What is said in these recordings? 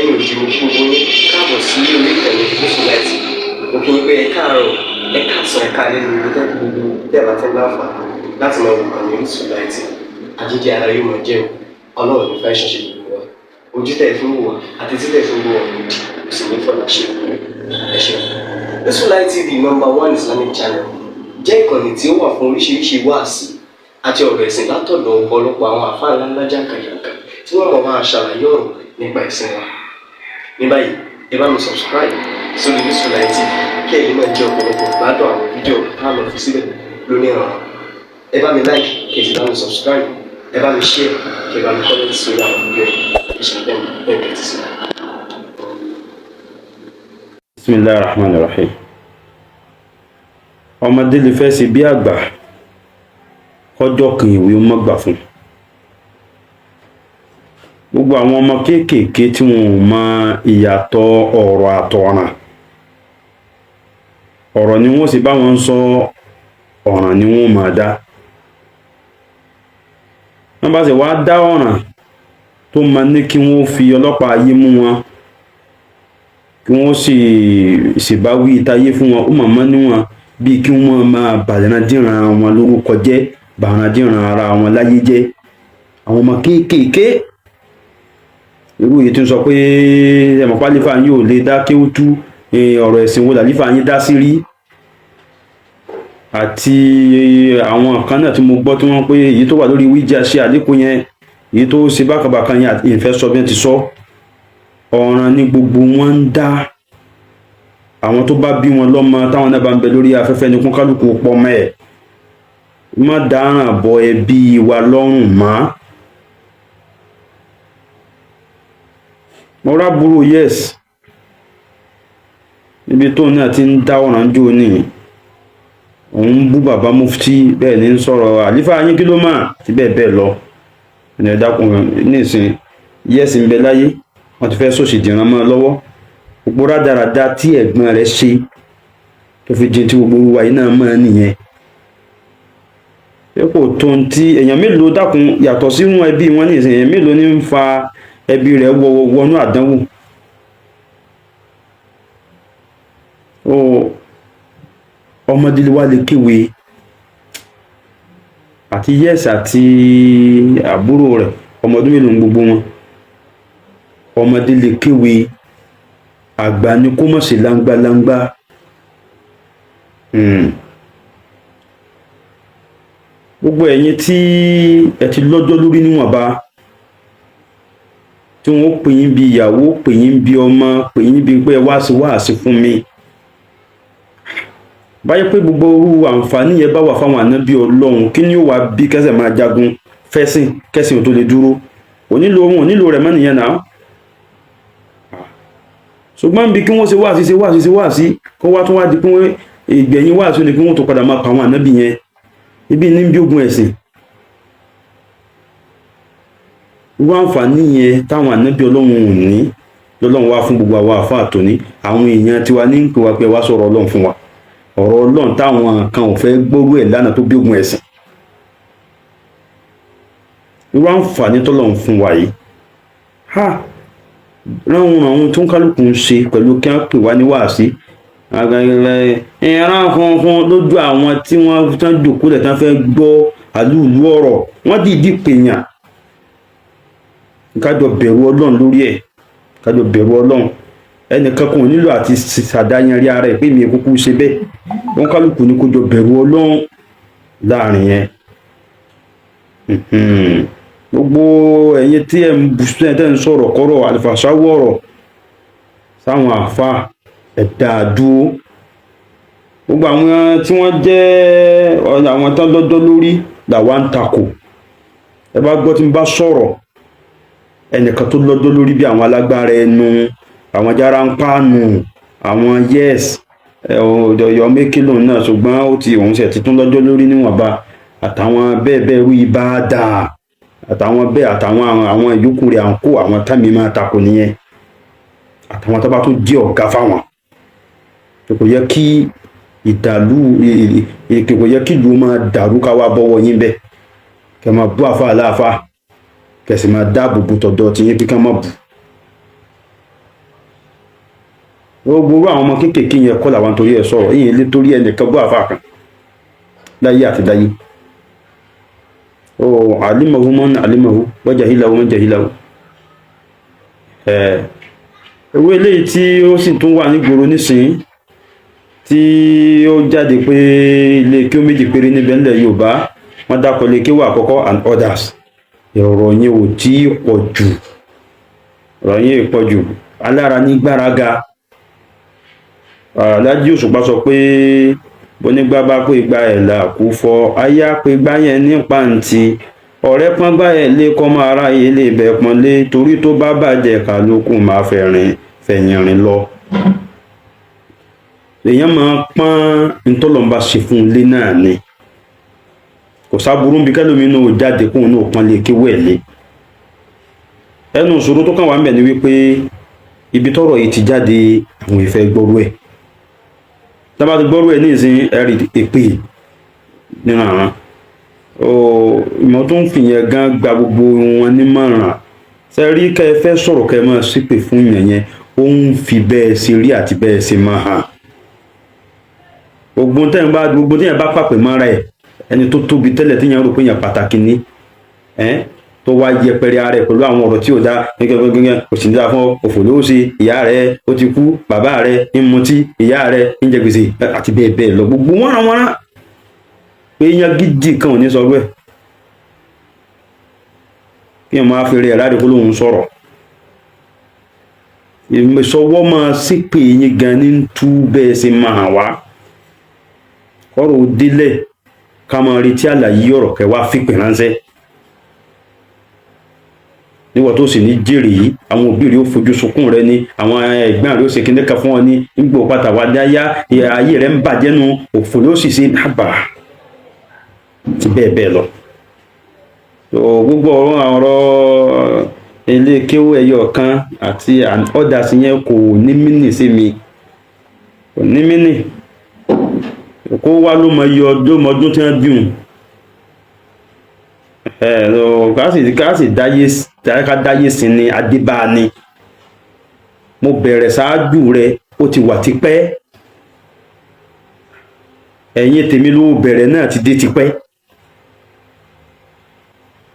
lẹ́yìn òjì mo kí gbogbo yín káàbọ̀ sí orí ìkànnì Orísun TV. Mo kí yín pé ẹ káàárọ̀, ẹ káàsán, ẹ káalẹ́ ní gbogbo tẹ́lẹ̀ àti láǹfààní láti máa wo ìkànnì Orísun TV. Àjíjẹ ara yóò máa jẹun, Ọlọ́run ní fẹ́ ṣẹ̀ṣẹ̀ gbogbo wa. Ojú tẹ̀ fún wa àti títẹ̀ fún wa kò sì ní fọ́nà ṣe ẹ ṣeun. Orísun TV #1 Islamic channel jẹ́ ìkànnì tí ó wà fún oríṣiríṣi wáàsí àti ọ̀rọ̀ ẹ̀sìn látọ̀dọ̀ ọ̀pọ̀lọpọ̀ àwọn àfáà ńláńlá jàǹkàjàǹkà tí wọ́n mọ̀ máa ṣàlàyé ọ̀rọ̀ nípa ẹ̀sìn wa. Ní báyìí, ẹ bá mi subscribe sórí Orísun TV kí ẹ̀yin máa jẹ́ ọ̀pọ̀lọpọ̀ gbádùn àwọn fídíò táwọn fi síbẹ̀ lónìí ọ̀rọ̀. Ẹ bá mi like kí ẹ sì bá mi subscribe, ẹ bá mi share kí ẹ bá mi comment sórí àwọn fídíò ìṣẹ̀lẹ̀ ẹ̀kẹ́ ti sí. Bismillahir Rahmanir Rahim. Ọmọdé lè fẹ́ ṣe bí àgbà kọjọ́ kan ìwé ó mọ́gbà fún. Gbogbo àwọn ọmọ kéékèèké tí wọn ò mọ ìyàtọ̀ ọ̀rọ̀ àtọ̀ràn, ọ̀rọ̀ ni wọ́n sì bá wọn sọ, ọ̀ràn ni wọ́n máa dá. Wọ́n bá sì wá dá ọ̀ràn tó máa ní kí wọ́n fi ọlọ́pàá ayé mú wọn, kí wọ́n sì ṣèbáwí ìtayé fún wọn, ó màmá níwọ̀n bí kí wọ́n máa bàràndínràn wọn lórúkọ jẹ́, bàràndínràn ara wọn láyé jẹ́. Àwọn ọmọ kéékèèké irú yìí tí ń sọ pé ẹ̀mọ̀ pálífà yín ò lè dá kí ó tú ọ̀rọ̀ ẹ̀sìn wo làlífà yín dá sí rí, àti àwọn kan náà tí mo gbọ́ tí wọ́n pé èyí tó wà lórí wíjà ṣe àdínkù yẹn, èyí tó ṣe bákàbàkan yẹn ìfẹ́ sọ bí wọ́n ti sọ. Ọ̀ràn ni gbogbo wọn ń dá. Àwọn tó bá bí wọn lọ́mọ táwọn náà bá ń bẹ lórí afẹ́fẹ́ ní kún kálukú pọ̀ mọ́ ẹ̀. Má dáràn bọ ẹbí wa lọ́rùn mọ́. Mo rábúrò yes níbi tó náà ti ń dá ọ̀ràn jò ní òun bú bàbá mufti, bẹ́ẹ̀ ni ń sọ̀rọ̀ àlífà yín kí ló mà ti bẹ́ẹ̀ bẹ́ẹ̀ lọ. Ẹni ẹ̀dákùnrin nísìn yes ń bẹ láyé, wọ́n ti fẹ́ sòsì dìran mọ́ lọ́wọ́. Gbogbo rádaràda tí ẹ̀gbọ́n rẹ̀ ṣe tó fi jẹ tí gbogbo wa iná mọ́ nìyẹn. Kò tó ń tí èèyàn mélòó dákun yàtọ̀ sí wọn ẹbí wọn nísìn, èèyàn mélòó ní ń fa ẹbí rẹ̀ wọnú àdánwò. Ọmọdé wa lè kéwe àti yes àti àbúrò rẹ̀ ọmọdún mélòó gbogbo wọn. Ọmọdé lè kéwe, àgbà ni kó mọ̀ sí láńgbáláńgbá. Gbogbo ẹ̀yin tí ẹ ti lọ́jọ́ lórí níwọ̀nba, tí wọ́n pè yín bí ìyàwó, pè yín bí ọmọ, pè yín bí pé wáàsí fún mi. Báyẹ̀ pé gbogbo orú àǹfààní yẹn bá wà fáwọn ànábì Ọlọ́run, kí ni ó wà bí kẹ́sẹ̀ máa jagun fẹ́sìn kẹ́sìn tó lè dúró? Wọn ò nílò rẹ̀ mọ́ nìyẹn náà. Ṣùgbọ́n bí kí wọ́n ṣe wáàsí kó wá tún wá di pé ìgbẹ̀yìn wáàsí ni kí wọ́n tó padà máa pa àwọn ànábì yẹn. Ibi ní bí ogun ẹ̀sìn. Irú àǹfààní yẹn táwọn ànábì Ọlọ́run ò ní lọ́lọ́run wá fún gbogbo àwọn àfáà tòní. Àwọn èèyàn tiwa ní ń pè wá pé wá sọ̀rọ̀ Ọlọ́run fún wa. Ọ̀rọ̀ Ọlọ́run táwọn kan ò fẹ́ gbọ́rú ẹ̀ lánàá tó bí ogun ẹ̀sìn. Irú àǹfààní tọ́lọ́run fún wa yìí. Ráhùn àwọn tó ń kálukú ń ṣe pẹ̀lú kí wọ́n pè wá ní wáàsí. Ìran funfun lójú àwọn tí wọ́n tán jòkó lẹ̀ tán fẹ́ gbọ́ àlúùlú ọ̀rọ̀. Wọ́n dìídì pèèyàn. Kájọ bẹ̀rù Ọlọ́run lórí ẹ̀. Kájọ bẹ̀rù Ọlọ́run. Ẹnìkan kò nílò àti ṣàdáyanrí ara ẹ̀ pé mi kúkú ṣe bẹ́ẹ̀. Wọ́n kálukú ní kó jọ bẹ̀rù Ọlọ́run láàrin yẹn. Gbogbo ẹ̀yin tí ẹ ń bùsùn ẹ̀ ń sọ̀rọ̀ kọ́rọ̀ àlìfàṣáwọ̀ ọ̀rọ̀ sáwọn àfáà ẹ̀dá àdúró. Gbogbo àwọn tí wọ́n jẹ́ àwọn tán lọ́jọ́ lórí làwa ń takò. Ẹ bá gbọ́ tí ń bá sọ̀rọ̀ ẹnìkan tó lọ́jọ́ lórí bí àwọn alágbára ẹnu, àwọn jára ń pàánù, àwọn yes ọ̀dọ̀yọ̀ mékìlò náà, ṣùgbọ́n ó ti òun ṣe ti tún lọ́jọ́ lórí níwọ̀nba, àtàwọn bẹ́ẹ̀ rú ibà dáa, àtàwọn bẹ́ẹ̀ àtàwọn àwọn ìyókù rẹ̀ à ń kó àwọn támi máa takò nìyẹn. Àtàwọn tó bá tún jẹ́ ọ̀gá fáwọn. Kò yẹ kí ìlú máa dàrú ká wá bọ́wọ́ yín bẹ́ẹ̀. Kẹ máa bú àfáà láàfáà, kẹ sì máa dáàbò bò tọ̀dọ̀ tí yín pé ká má bù. gbogbo àwọn ọmọ kéékèèké yẹn kọ́ làwọn torí ẹ̀ sọ̀rọ̀ yìí lé torí ẹnìkan bó àfa kan láyé àti dáyé alimahu man alimahu wa jahilahu man jahilahu ewé eléyìí tí ó sì tún wà nígboro nísìnyí tí ó jáde pé ilé kí ó méjì péré níbẹ̀ ńlẹ̀ Yorùbá wọ́n dákọ̀ lé kí wà àkọ́kọ́ and others ọ̀rọ̀ yẹn ò tí pọ̀ jù ọ̀rọ̀ yẹn pọ̀ jù alára ní gbáraga Alhaji Òṣùpá sọ pé bónígbà bá pé igba ẹ̀ là kú fọ aya pé gbá yẹn ní pàǹtí ọ̀rẹ́ pọ́n gbá ẹ̀ lé kọ́mọ aráyé lè bẹ̀ pọ́n lé torí tó bá bàjẹ́ kálukú máa fẹ̀yìn rìn lọ. èèyàn máa pọ́n ntọ́lọ́mbà ṣe fún un lé náà ni kò sáburú bí kẹ́lómínú jáde kóun náà pọ́n lé kéwọ́ ẹ̀ lé. ẹnu ìṣòro tó kàn wá ń bẹ̀ ni wípé ibi tọ́rọ̀ yìí ti jáde àwọn ìfẹ́ gbọ́rú ẹ̀ tábà ti gbọ́rú ẹ̀ ní ìsìn ẹ̀rì èpè nínú àwọn ìmọ̀ tó ń fìyẹn gan gba gbogbo wọn nímọ̀ràn ṣe rí kẹ́ ẹ fẹ́ sọ̀rọ̀ kẹ́ ẹ máa ṣépè fún yẹn yẹn ó ń fi bẹ́ẹ̀ ṣe rí àti bẹ́ẹ̀ ṣe máa hàn gbogbo téèyàn bá pàpè mọ́ra ẹ̀ ẹni tó tóbi tẹ́lẹ̀ téèyàn rò pé èèyàn pàtàkì ní tó wá yẹpẹrẹ ara ẹ̀ pẹ̀lú àwọn ọ̀rọ̀ tí ò dá gẹ́gẹ́ kò sì ní dáa fún òfò ló ṣe ìyá rẹ̀ ó ti kú bàbá rẹ̀ ń mutí ìyá rẹ̀ ń jẹ gbèsè àti bẹ́ẹ̀ bẹ́ẹ̀ lọ gbogbo wọ́nranwọ́nra pé èèyàn gidi kan ò ní sọ bẹ́ẹ̀ kí n máa fi rí ẹ̀ láti kó lóun sọ̀rọ̀ ìsọwọ́ máa ṣépè yín gan ní tú bẹ́ẹ̀ ṣe máa wá ọ̀rọ̀ òdílẹ̀ ká máa retí àlàyé ọ̀rọ̀ kẹwàá fìpè ránṣẹ́ níwọ̀n tó sì ní jèrè yìí àwọn òbí rẹ̀ ó fojú sunkún rẹ̀ ní àwọn ẹ̀gbọ́n rẹ̀ ó ṣe kíndẹ́ka fún ọ ní gbogbo pátá wá dáyà ayé rẹ̀ ń bàjẹ́ nu òfò ló sì ṣe nàbà ti bẹ́ẹ̀ bẹ́ẹ̀ lọ. gbogbo ọ̀rọ̀ ilé kéwú ẹyọ kan àti ọ̀dà sí yẹn kò ní mínì sí mi kò ní mínì kó wá ló mọ iye ọdún tí wọ́n bí wọn. káàsì dáyé sí ni adébáni mo bẹ̀rẹ̀ ṣáájú rẹ̀ ó ti wà tipẹ́ ẹ̀yìn tèmi ló bẹ̀rẹ̀ náà ti dé tipẹ́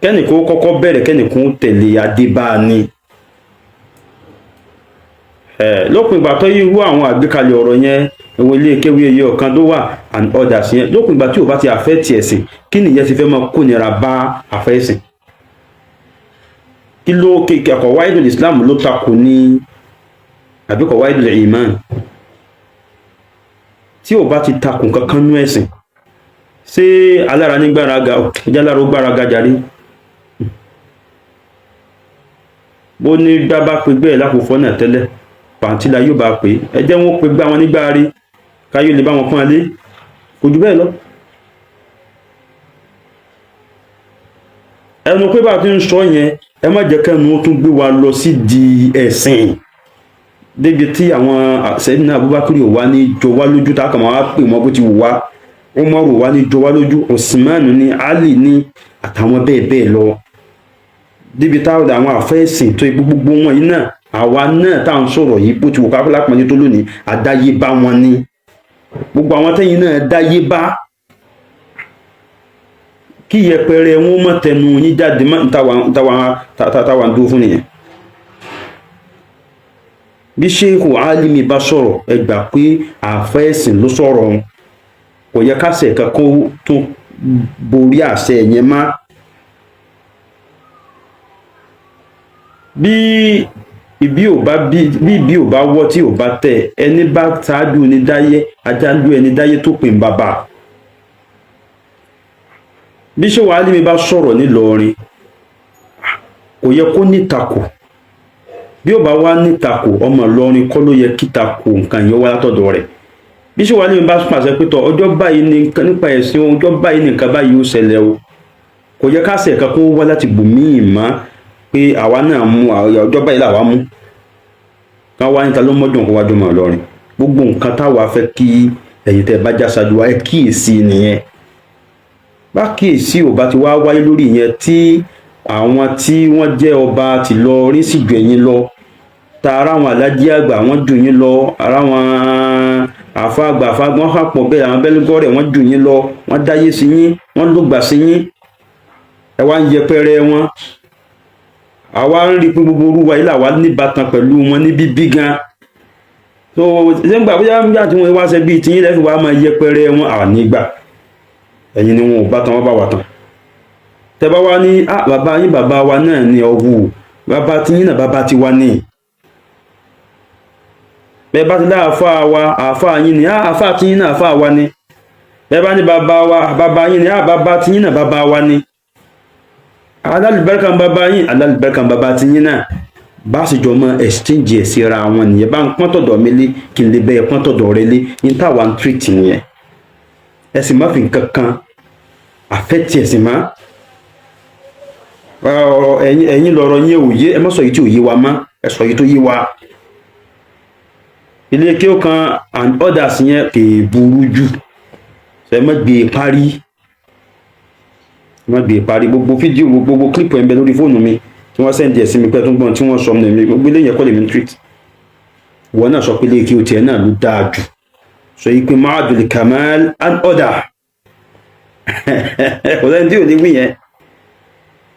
kẹ́nìkan kọ́kọ́ bẹ̀rẹ̀ kẹ́nìkan tẹ̀lé adébáni lópin ìgbà tó irú àwọn àgbékalẹ̀ ọ̀rọ̀ yẹn ìwé ilé kéwú iye ọ̀kan ló wà and others yẹn lópin ìgbà tí ò bá ti àfẹ́ ti ẹ̀sìn kí nìyẹn ti fẹ́ máa kó nira bá àfẹ́ ẹ̀sìn kí ló kẹ́kọ̀ọ́ wáìdùl Islam ló takò ní àbíkọ̀ wáìdùl Iman tí ò bá ti takò kankan nú ẹ̀sìn ṣé alára ní gbáraga ẹjẹ́ alára ó gbáraga jàre bó ní gbá bá pe gbé ẹ̀ lápòfọ́ náà tẹ́lẹ̀ pàǹtílà yóò bá pè ẹjẹ́ wọn pe gbá wọn nígbà rí káyọ̀ lè bá wọn pọ́n alé kò jù bẹ́ẹ̀ lọ. ẹnu pé bá ti ń sọ yẹn ẹ má jẹ́ kẹ́nu ó tún gbé wa lọ sí di ẹ̀sìn débi tí àwọn Sayyidina Abubakar ò wá ní jọ wá lójú tá a kàn máa pè wọ́n bó ti wù wá Umar ò wá ní jọ wá lójú Usman ní Ali ní àtàwọn bẹ́ẹ̀ bẹ́ẹ̀ lọ débi táwọn àwọn àfẹ́sìn tó ipò gbogbo wọn yìí náà àwa náà tá à ń sọ̀rọ̀ yìí bó ti wù ká lápọ̀nlé tó lónìí àdáyébá wọn ni gbogbo àwọn tẹ́yìn náà dáyébá kí yẹpẹrẹ wọn mọ̀ tẹnu yín jáde mọ́ táwa ń dúró fún nìyẹn. bí Sheikh Alimi bá sọ̀rọ̀ ẹ gbà pé àfẹ́sìn ló sọ̀rọ̀ kò yẹ kásẹ̀ kankan tó borí àṣẹ yẹn má. bí ibi ò bá wọ́ tí ò bá tẹ̀ ẹni bá ṣáájú ní dáyé ajájú ẹni dáyé tó pè ń bàbá. bí Sheikh Alimi bá sọ̀rọ̀ nílọrin kò yẹ kó nítakò bí ó bá wá nítakò ọmọ Ìlọrin kọ́ ló yẹ kí takò nǹkan yẹn wá látọ̀dọ̀ rẹ̀. bí Sheikh Alimi bá pàṣẹ pé tọ ọjọ́ báyìí nípa ẹ̀sìn ọjọ́ báyìí nìkan báyìí ó ṣẹlẹ̀ o kò yẹ ká ṣe ẹ̀ka kó wá láti bòmíì mọ́ pé àwa náà mú ọjọ́ báyìí làwa mú ká wá níta ló mọ́jọ́ nǹkan wájú mọ́ Ìlọrin gbogbo nǹkan táwa fẹ́ kí ẹ̀yin tẹ́ bá já ṣáájú wa ẹ kíyèsí nìyẹn. bá kíyèsí ò bá ti wá wáyé lórí yẹn tí àwọn tí wọ́n jẹ́ ọba ti lọ rí sí ju ẹ̀yin lọ ta ara àwọn alájí àgbà wọ́n jù yín lọ, ara àwọn àfa àgbà àfa wọ́n hàpọ̀ bẹ́ẹ̀, àwọn bẹ́lúgọ́rẹ̀ wọ́n jù yín lọ, wọ́n dáyé sí yín, wọ́n lògbà sí yín, ẹ wá ń yẹpẹrẹ wọn. Àwa ń rí pé gbogbo orúwa yìí làwa níbàtàn pẹ̀lú wọn ní bíbí gan. So ṣé ń gbà bóyá nígbà tí wọ́n wá ṣe bíi tiyín lẹ́fì wá máa yẹpẹrẹ wọn ànígbà, ẹ̀yin ni wọn ò bá tán wọ́n bá wà tán. Tẹ bá wá ní bàbá yín bàbá wa náà ni ọ̀wù, bàbá tiyín náà bàbá tiwa ní. Bẹ́ẹ̀ bá ti dá àfáà wa àfáà yín ni àfáà tiyín náà àfáà wa ni. Bẹ́ẹ̀ bá ní bàbá wa bàbá yín ni bàbá tiyín náà bàbá wa ni. Alálùbáríkà bàbá yín alálùbáríkà bàbá tiyín náà. Bá sì jọ mọ exchange ẹ̀ síra wọn nìyẹn. Bá ń pọ́n tọ̀dọ̀ mi lé kí n lè bẹ́ẹ̀ pọ́n tọ̀dọ̀ rẹ lé ní táwa ń treat nìyẹn. Ẹ sì má fi nǹkan kan affect ẹ̀ sì má. Ẹ̀yin lọ̀rọ̀ yín ò yé, ẹ má sọ yìí tí ò yé wa mọ́, ẹ sọ yìí tó yé wa. Ilé kí ó kan and others yẹn kè burú jù. Ṣé ẹ má gbé parí. Má gbé parí gbogbo fídíò gbogbo clip ẹ̀ ń bẹ lórí fóònù mi tí wọ́n sẹ́ndì ẹ̀ sí mi pé tó ń gbọ́n tí wọ́n sọ ọmọ mi gbogbo ilé yẹn kọ́ lè mi treat. Ìwọ náà sọ pé ilé kí o tiẹ̀ náà ló dáa jù. Sọ yìí pé Ma'hadul Kamal and other. Kò sẹ́ni tí ò ní wí yẹn.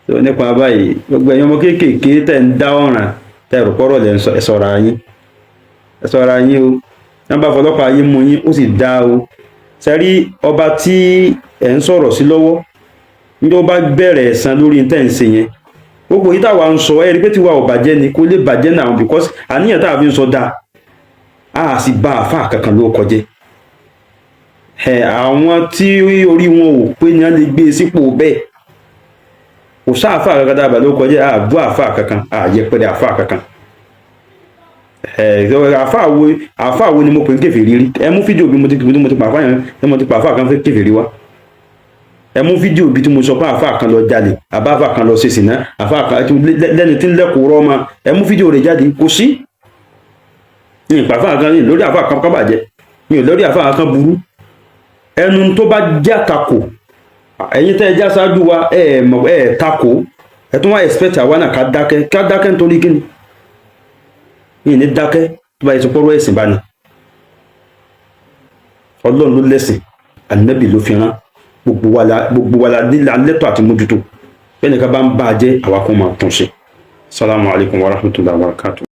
So nípa báyìí gbogbo ẹ̀yin ọmọ kéékèèké tẹ̀ ń dá ọ̀ràn tẹ̀ rò pọ́rọ̀ lẹ́ ẹ ṣọ́ra yín. Ẹ ṣọ́ra yín o. Wọ́n bá fọlọ́pàá yín mú yín ó sì dá o. Sẹ́rí ọba tí ẹ̀ ń sọ̀rọ̀ sí lọ́wọ́ ní ó bá bẹ̀rẹ̀ ẹ̀san lórí tẹ̀ ń ṣe yẹn. Gbogbo yìí táwa ń sọ ẹ rí pé tiwa ò bàjẹ́ ni kó lè bàjẹ́ náà because àníyàn táwa fi ń sọ dáa. A sì bá àfáà kankan ló kọjẹ́. Àwọn tí orí wọn ò pé ní wọ́n lè gbé sípò bẹ́ẹ̀. Kò sáàfáà kankan dábàá ló kọjẹ́ àbú àfáà kankan àyẹpẹrẹ àfáà kankan. Àfáà wo ni mo pè ń kèfèrí rí? Ẹ mú fídíò bí mo ti pa àfáà yẹn, ẹ mo ti pa àfáà kan fẹ́ kèfèrí wá. Ẹ mú fídíò bí tí mo sọ pé àfáà kan lọ jalè, àfáà kan lọ ṣe ṣìnà, àfáà kan lẹ́ni tí ń lẹ́kọ̀ọ́ rọ́ ma, ẹ mú fídíò rẹ̀ jáde kò sí. Ní ìpà àfáà kan lórí àfáà kan bàjẹ́, mi ò lórí àfáà kan burú. Ẹnu tó bá jẹ́ àtakò, ẹ̀yin tẹ́ ẹ já ṣáájú wa ẹ takò, ẹ tún wá expect àwa náà ká dákẹ́ nítorí kíni? Yìí ní dákẹ́ tó bá yẹ ti pọ́rọ́ ẹ̀sìn bá ní. Ọlọ́run ló lẹ́sìn, Ànábì ló fi rán. Gbogbo wa la lẹ́tọ̀ àti mójútó. Bẹ́ẹ̀ni ká bá ń bá jẹ́ àwa kan máa tún ṣe. Assalamu alaikum warahmatullahi wabarakatuh.